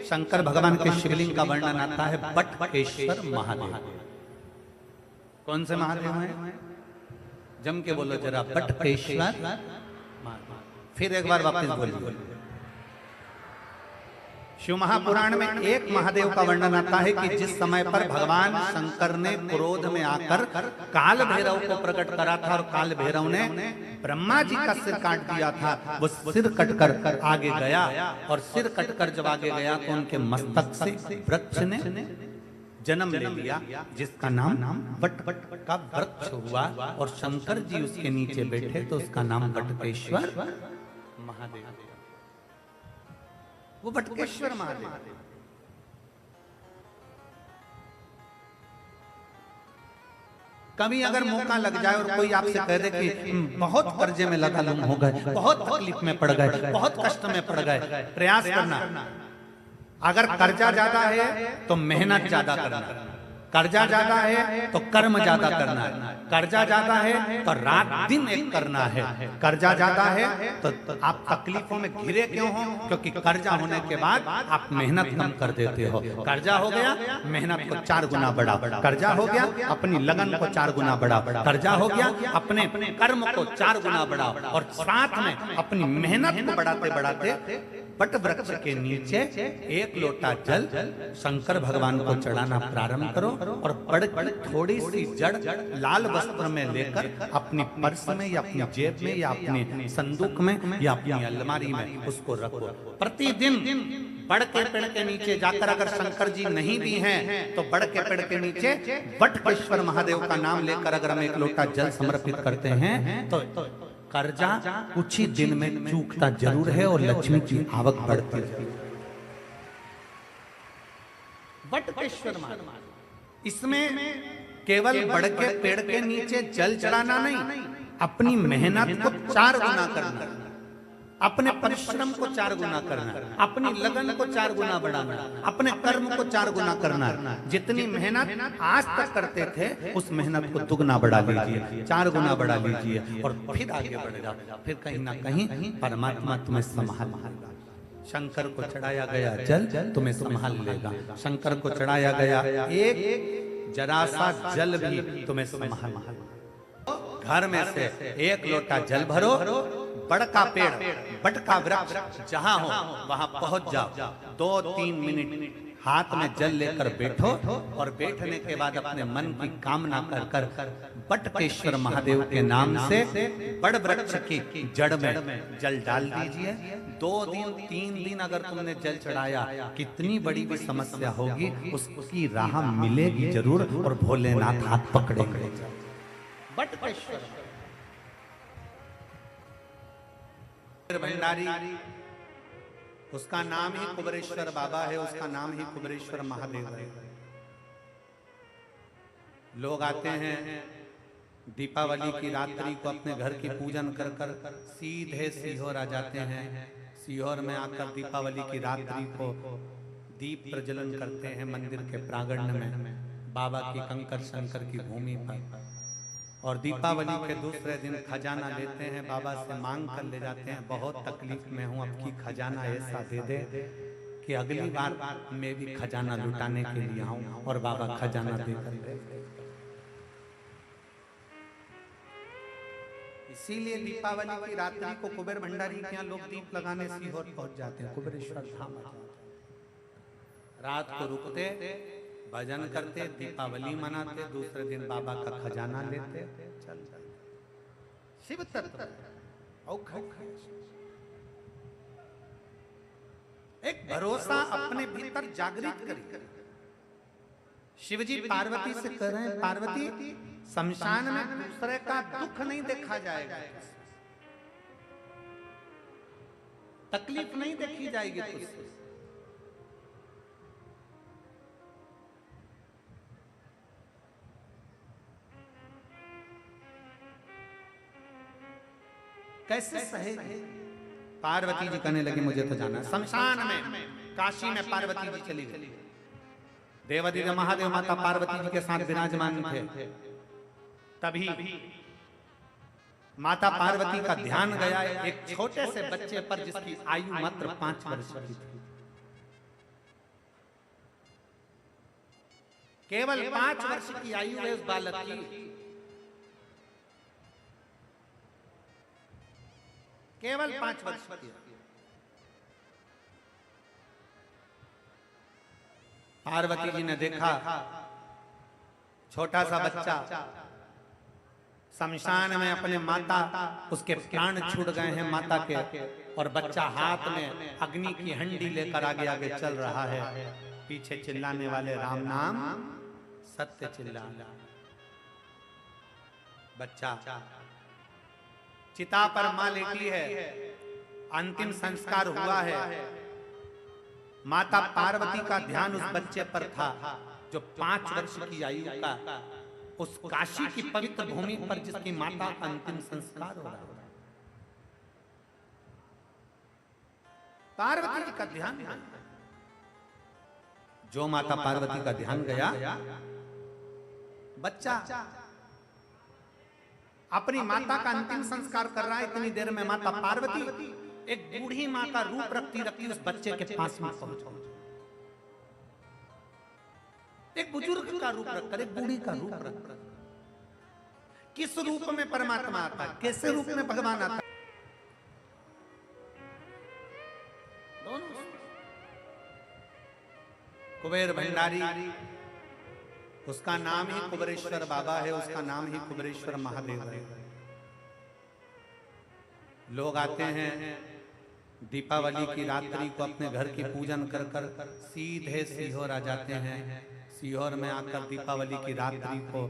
शंकर भगवान के शिवलिंग का वर्णन आता है बटकेश्वर महादेव। कौन से महादेव हैं? जम के बोलो जरा, बटकेश्वर महादेव। फिर एक बार वापस बोलिए। शिव महापुराण में एक महादेव का वर्णन आता है कि जिस समय पर भगवान शंकर ने क्रोध में आकर काल भैरव को प्रकट करा था और काल भैरव ने ब्रह्मा जी का सिर काट दिया था, वो सिर कटकर आगे गया और सिर कटकर जब आगे गया तो उनके मस्तक से वृक्ष ने जन्म ले लिया, जिसका नाम बट का वृक्ष हुआ और शंकर जी उसके नीचे बैठे तो उसका नाम बटकेश्वर महादेव। वो बटकेश्वर महादेव। कभी अगर मौका लग जाए और कोई आपसे कह दे कि बहुत कर्जे में लगा लुम हो गए, बहुत तकलीफ में पड़ गए, बहुत कष्ट में पड़ गए, प्रयास करना। अगर कर्जा ज्यादा है तो मेहनत ज्यादा करना, कर्जा ज्यादा है तो कर्म ज्यादा करना है, कर्जा ज्यादा है तो रात दिन एक करना है, कर्जा ज्यादा है तो आप तकलीफों में घिरे क्यों हो? क्योंकि कर्जा होने के बाद आप मेहनत कम कर देते हो। कर्जा हो गया, मेहनत को 4 गुना बढ़ाओ। कर्जा हो गया, अपनी लगन को 4 गुना बढ़ाओ। कर्जा हो गया, अपने कर्म को 4 गुना बढ़ाओ और साथ में अपनी मेहनत को बढ़ाते बढ़ाते बट वृक्ष के नीचे 1 लोटा जल शंकर भगवान को चढ़ाना प्रारंभ करो और बड़ थोड़ी सी जड़ लाल वस्त्र में लेकर अपनी पर्स में या अपनी जेब में या अपने संदूक में या अपनी अलमारी में उसको रखो। प्रतिदिन बड़ के पेड़ के नीचे जाकर अगर शंकर जी नहीं भी हैं तो बड़ के पेड़ के नीचे बटकेश्वर महादेव का नाम लेकर अगर हम 1 लोटा जल समर्पित करते हैं तो कर्जा कुछ ही दिन में चूकता जरूर है और लक्ष्मी की आवक बढ़ती है। बटकेश्वर महादेव। इसमें केवल बड़ के पेड़ के नीचे जल चढ़ाना नहीं, अपनी मेहनत को 4 गुना करना, अपने परिश्रम को 4 गुना करना, अपनी लगन को 4 गुना बढ़ाना, अपने कर्म को 4 गुना करना। जितनी मेहनत आज तक करते थे उस मेहनत को दुगना बढ़ा लीजिए, 4 गुना बढ़ा लीजिए और फिर आगे बढ़ जाओ। फिर कहीं ना कहीं परमात्मा तुम्हें संभाल लेगा। शंकर को चढ़ाया गया जल तुम्हें संभाल लेगा। शंकर को चढ़ाया गया एक जरा सा जल भी तुम्हें संभाल लेगा। घर में से 1 लोटा जल भरो, बड़ का पेड़, बट का वृक्ष जहां हो वहां पहुंच जाओ, 2-3 मिनट हाथ में जल लेकर बैठो और बैठने के बाद अपने मन की कामना कर बटकेश्वर महादेव के नाम से बड़ वृक्ष की जड़ में जल डाल दीजिए। 2 दिन 3 दिन अगर तुमने जल चढ़ाया, कितनी बड़ी भी समस्या होगी उसकी राह मिलेगी जरूर और भोलेनाथ हाथ पकड़ेंगे। बटकेश्वर भंडारी, उसका नाम ही कुबेरेश्वर बाबा है, उसका नाम ही कुबेरेश्वर महादेव है। लोग आते हैं दीपावली की रात्रि को अपने घर की पूजन कर कर सीधे सीहोर आ जाते हैं। सीहोर में आकर दीपावली की रात्रि को दीप प्रज्वलन करते हैं मंदिर के प्रांगण में, बाबा की कंकर शंकर की भूमि पर। और दीपावली के दूसरे दिन खजाना लेते हैं, बाबा से मांग कर ले जाते हैं, बहुत तकलीफ में हूँ, अब की खजाना ऐसा दे दे कि अगली बार मैं भी खजाना लुटाने के लिए आऊं। और बाबा खजाना देकर दे। इसीलिए दीपावली की रात्रि को कुबेर भंडारी के यहाँ लोग दीप लगाने सीहोर पहुंच जाते हैं, कुबेरेश्वर धाम। रात को रुकते, भजन करते, दीपावली मनाते, दूसरे दिन बाबा का खजाना लेते, चल शिव तत्व एक भरोसा अपने भीतर जागृत करें। शिवजी पार्वती से कह रहे हैं, पार्वती शमशान में दूसरे का दुख नहीं देखा जाएगा, तकलीफ नहीं देखी जाएगी तुझसे। कैसे सहे? पार्वती जी कहने लगी मुझे तो जाना। शमशान में, काशी में पार्वती जी चली गई। देवादिदेव महादेव माता पार्वती जी के साथ विराजमान थे। तभी माता पार्वती का ध्यान गया एक छोटे से बच्चे पर जिसकी आयु मात्र 5 वर्ष की थी। केवल 5 वर्ष की आयु है उस बालक की, केवल 5 वर्ष की। पार्वती जी ने देखा छोटा सा बच्चा शमशान में अपने माता, उसके प्राण छूट गए हैं माता के, और बच्चा हाथ में अग्नि की हंडी लेकर आगे आगे चल रहा है। पीछे चिल्लाने वाले राम नाम सत्य चिल्लाना। बच्चा चिता पर मां लेटी है, अंतिम संस्कार हुआ है। माता पार्वती का ध्यान उस बच्चे पर था जो 5 वर्ष की आयु का, उस काशी की पवित्र भूमि पर जिसकी माता का अंतिम संस्कार हो रहा है। पार्वती जी का ध्यान, जो माता पार्वती का ध्यान गया, बच्चा अपनी माता का अंतिम संस्कार कर रहा है। इतनी देर में माता पार्वती एक बूढ़ी मां का रूप रखती रखती उस बच्चे के पास में पहुंच, एक बुजुर्ग का रूप रखकर, एक बूढ़ी का रूप रखकर। किस रूप में परमात्मा आता है, कैसे रूप में भगवान आता है, दोनों। कुबेर भंडारी, उसका नाम ही कुबेरेश्वर बाबा है, उसका नाम ही कुबेरेश्वर महादेव है। लोग आते हैं दीपावली की रात्रि को अपने घर की पूजन कर कर सीधे सीहोर आ जाते हैं। सीहोर में आकर दीपावली की रात्रि को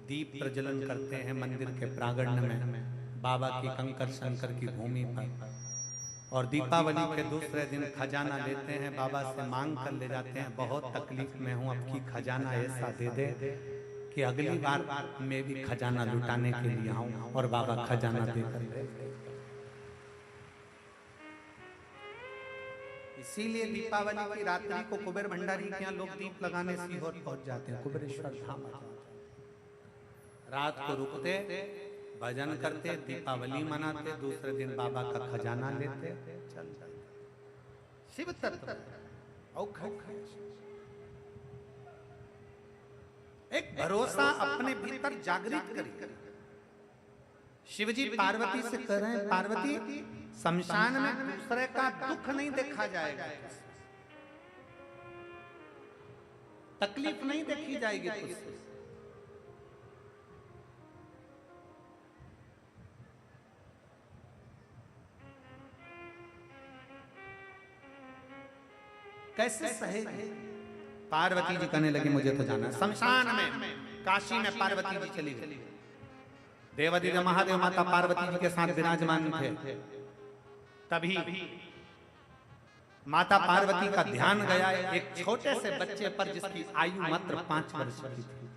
दीप प्रज्वलन करते हैं मंदिर के प्रांगण में, बाबा की कंकर शंकर की भूमि पर। और दीपावली के दूसरे दिन खजाना लेते हैं, बाबा से मांग कर ले जाते हैं, बहुत तकलीफ में हूं, अब की खजाना ऐसा दे दे कि अगली बार मैं भी खजाना लुटाने के लिए आऊं, और बाबा खजाना देकर। इसीलिए दीपावली की रात्रि को कुबेर भंडारी के यहाँ लोग दीप लगाने सीहोर पहुंच जाते हैं, कुबेरेश्वर धाम। रात को रुकते, भजन करते, दीपावली मनाते, दूसरे दिन बाबा का खजाना लेते, चल शिव तत्व एक भरोसा अपने भीतर जागृत करिए। शिवजी पार्वती से कह रहे हैं, पार्वती शमशान में दूसरे का दुख नहीं देखा जाएगा, तकलीफ नहीं देखी जाएगी तुझसे। कैसे सहे? पार्वती जी कहने लगी मुझे तो जाना। शमशान में, काशी में पार्वती जी चली गई। देवादिदेव महादेव माता पार्वती जी के साथ विराजमान थे। तभी माता पार्वती का ध्यान गया एक छोटे से बच्चे पर जिसकी आयु मात्र 5 वर्ष की थी।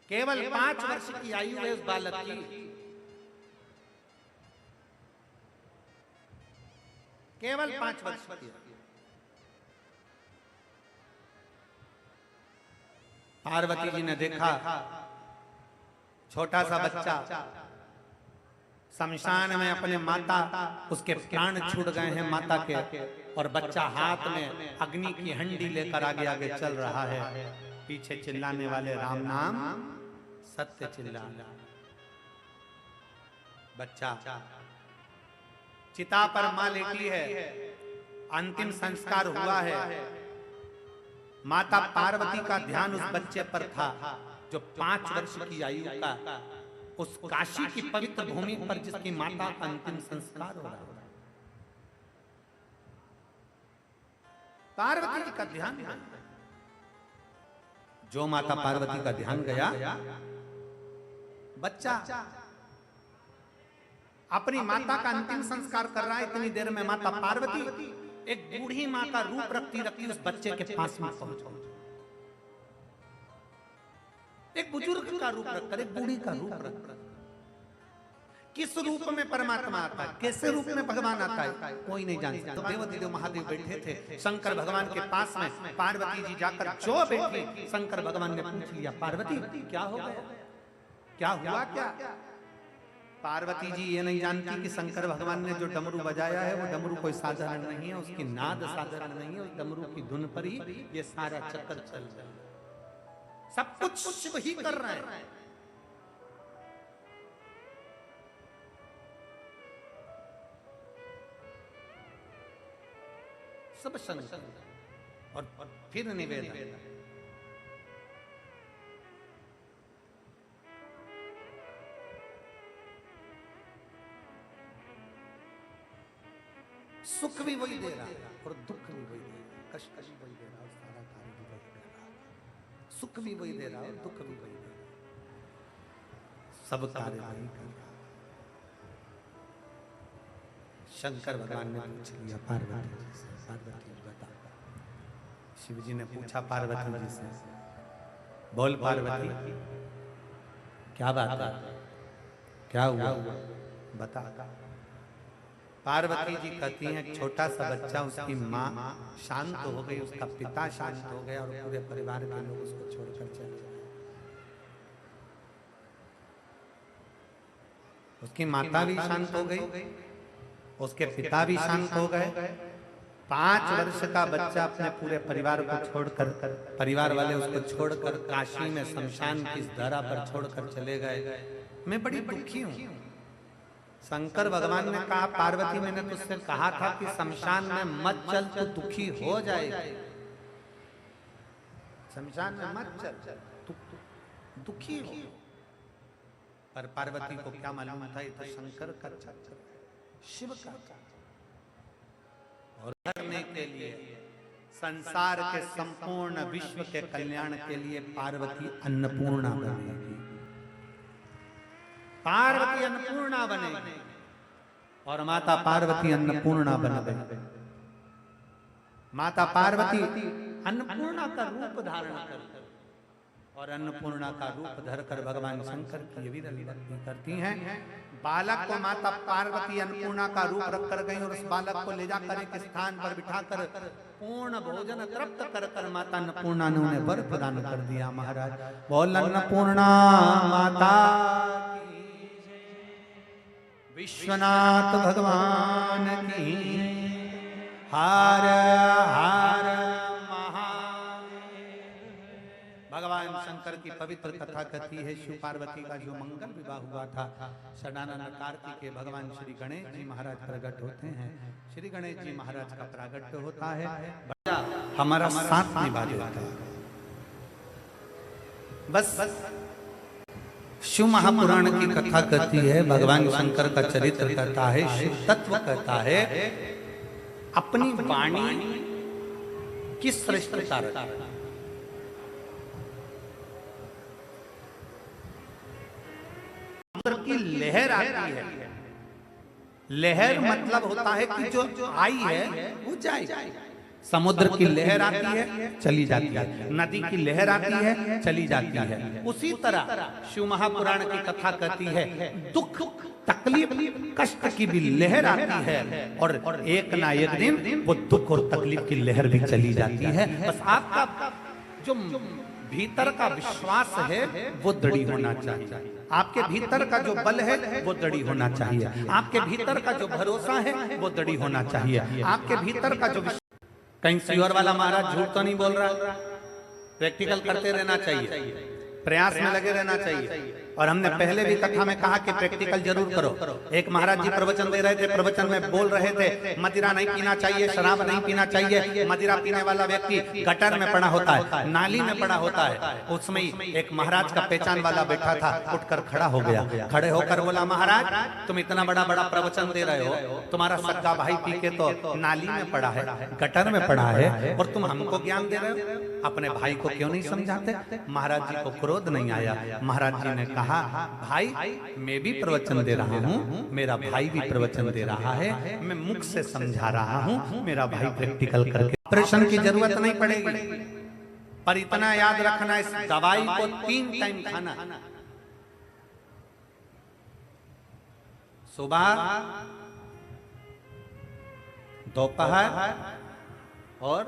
केवल 5 वर्ष की आयु है उस बालक की। केवल 5 वर्ष की। पार्वती जी ने देखा छोटा सा बच्चा शमशान में अपने माता, उसके प्राण छूट गए हैं माता के, और बच्चा हाथ में अग्नि की हंडी लेकर आगे आगे चल रहा है। पीछे चिल्लाने वाले राम नाम सत्य चिल्लाना। बच्चा चिता पर मां लेटी है, अंतिम संस्कार हुआ है। माता पार्वती का ध्यान उस बच्चे पर था जो 5 वर्ष की आयु का, उस काशी की पवित्र भूमि पर जिसकी माता का अंतिम संस्कार हो रहा है। पार्वती जी का ध्यान, जो माता पार्वती का ध्यान गया, बच्चा अपनी माता का अंतिम संस्कार कर रहा है। इतनी देर में माता पार्वती एक बूढ़ी मां का रूप रखती रखती उस बच्चे के पास में पहुंच, एक बुजुर्ग का रूप रखकर, एक बूढ़ी का रूप रखकर। किस रूप में परमात्मा आता है, कैसे रूप में भगवान आता है, कोई नहीं जानता। तो देवादिदेव महादेव बैठे थे शंकर भगवान के पास में। पार्वती जी जाकर जो बैठी, शंकर भगवान ने पूछ लिया, पार्वती क्या हो गया, क्या हुआ? क्या पार्वती जी ये नहीं जानती कि शंकर भगवान ने जो डमरू बजाया है वो डमरू कोई साधारण नहीं है, उसकी नाद साधारण नहीं है, उस डमरू की धुन पर ही ये सारा चक्कर चल रहा है, सब कुछ शिव ही कर रहे हैं। सब शंकर और फिर निवेदन, सुख भी वही दे रहा है और दुख भी वही दे रहा है, कष्ट भी वही दे रहा है, सारा कार्य भी वही दे रहा है, सुख भी वही दे रहा है और दुख भी वही दे रहा है, सब कार्य वही कर रहा है। शंकर भगवान ने पूछ लिया पार्वती जी से, पार्वती बता। शिव जी ने पूछा पार्वती जी से, बोल पार्वती क्या बात है, क्या हुआ बता। पार्वती जी कहती हैं छोटा सा बच्चा, उसकी माँ शांत हो गई, उसका पिता शांत हो गया और पूरे परिवार के लोग उसको छोड़कर चले गए। उसकी माता भी शांत हो गई, उसके पिता भी शांत हो गए। 5 वर्ष का बच्चा अपने पूरे परिवार को छोड़कर, परिवार वाले उसको छोड़कर काशी में शमशान की धरा पर छोड़कर चले गए। मैं बड़ी दुखी हूँ। शंकर भगवान ने कहा पार्वती मैंने तुझसे कहा था कि शमशान में मत चल तो दुखी हो जाएगी, शमशान में मत चल तू दुखी हो। पर पार्वती को क्या मालूम था ये तो शंकर का चक्कर, शिव का, और करने के लिए संसार के संपूर्ण विश्व के कल्याण के लिए पार्वती अन्नपूर्णा बनेगी, पार्वती अन्नपूर्णा बनेगी और माता पार्वती अन्नपूर्णा बन गई। माता पार्वती अन्नपूर्णा का रूप धारण कर और अन्नपूर्णा का रूप धरकर भगवान शंकर की भी भक्ति करती हैं। बालक को माता पार्वती अन्नपूर्णा का रूप रख कर गई और उस बालक को ले जाकर एक स्थान पर बिठाकर पूर्ण भोजन तृप्त कर कर माता अन्नपूर्णा ने उन्हें वर प्रदान कर दिया। महाराज बोल अन्नपूर्णा माता, विश्वनाथ भगवान की हार हार महादेव। भगवान शंकर की पवित्र कथा कहती है शिव पार्वती का जो मंगल विवाह हुआ था, षडानन कार्तिक के भगवान श्री गणेश जी महाराज प्रकट होते हैं। श्री गणेश जी महाराज का प्रागट्य होता है, हमारा साथ निभा देता है। बस शिव महापुराण की कथा कहती है, भगवान शंकर का चरित्र कहता है, शिव तत्व कहता है, अपनी वाणी की श्रेष्ठता की लहर आती है। लहर मतलब होता है कि जो आई है वो जाएगी। समुद्र की लहर आती है चली जाती है, नदी की लहर आती है चली जाती है। उसी तरह शिव महापुराण की कथा कहती है दुख तकलीफ कष्ट की भी लहर आती है और एक ना एक दिन वो दुख और तकलीफ की लहर भी चली जाती है। बस आपका जो भीतर का विश्वास है वो दृढ़ होना चाहिए, आपके भीतर का जो बल है वो दृढ़ होना चाहिए, आपके भीतर का जो भरोसा है वो दृढ़ होना चाहिए, आपके भीतर का जो कहीं सियोर वाला महाराज झूठ तो नहीं बोल रहा। प्रैक्टिकल करते रहना चाहिए, प्रयास में लगे रहना चाहिए। और हमने पहले भी कथा में कहा कि प्रैक्टिकल जरूर करो। एक महाराज जी प्रवचन दे रहे थे, प्रवचन में बोल रहे थे मदिरा नहीं पीना चाहिए, शराब नहीं पीना चाहिए। मदिरा पीने वाला व्यक्ति गटर में पड़ा होता है, नाली में पड़ा होता है। उसमें एक महाराज का पहचान वाला बैठा था, उठकर खड़ा हो गया। खड़े होकर बोला महाराज तुम इतना बड़ा बड़ा प्रवचन दे रहे हो, तुम्हारा सगा भाई पी के तो नाली में पड़ा है, गटर में पड़ा है, और तुम हमको ज्ञान दे रहे हो, अपने भाई को क्यों नहीं समझाते? महाराज जी को क्रोध नहीं आया। महाराज जी ने कहा भाई मैं भी प्रवचन दे रहा हूँ, मेरा भाई भी प्रवचन दे रहा है, मैं मुख से समझा रहा हूँ, मेरा भाई प्रैक्टिकल करके। ऑपरेशन की जरूरत नहीं पड़ेगी, पर इतना याद रखना इस दवाई को 3 टाइम खाना, सुबह, दोपहर और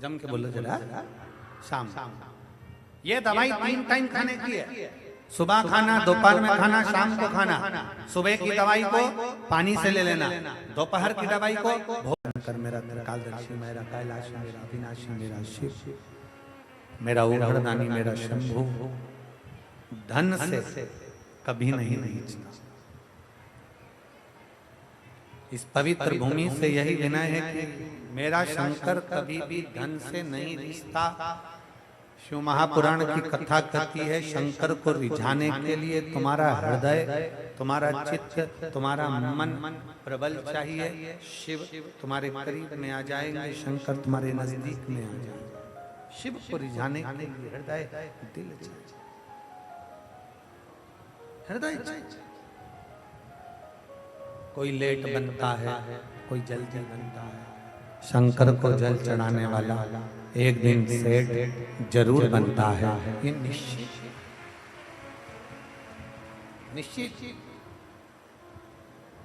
जम के बोलो जरा शाम। ये दवाई 3 टाइम खाने की है। सुबह खाना, दोपहर में खाना, शाम को खाना। सुबह की दवाई को पानी से ले लेना, दोपहर की दवाई को भोजन कर। मेरा त्रिकालदर्शी, मेरा कैलाश, मेरा अविनाशी, मेरा शिव, मेरा उघड़दानी, मेरा शंभु धन से कभी नहीं रीझता। इस पवित्र भूमि से यही विनय है कि मेरा शंकर कभी भी धन से नहीं रिश्ता। शिव महापुराण की कथा कहती है, शंकर को रिझाने के लिए तुम्हारा हृदय, तुम्हारा चित्त, तुम्हारा मन प्रबल चाहिए। शिव तुम्हारे करीब में आ जाएंगे, शंकर तुम्हारे नजदीक में आ जाएंगे। शिव को रिझाने के लिए हृदय, दिल चाहिए, हृदय चाहिए। कोई लेट बनता है, कोई जल्दी बनता है। शंकर को जल चढ़ाने वाला एक दिन सेठ जरूर बनता है, ये निश्चित निश्चित।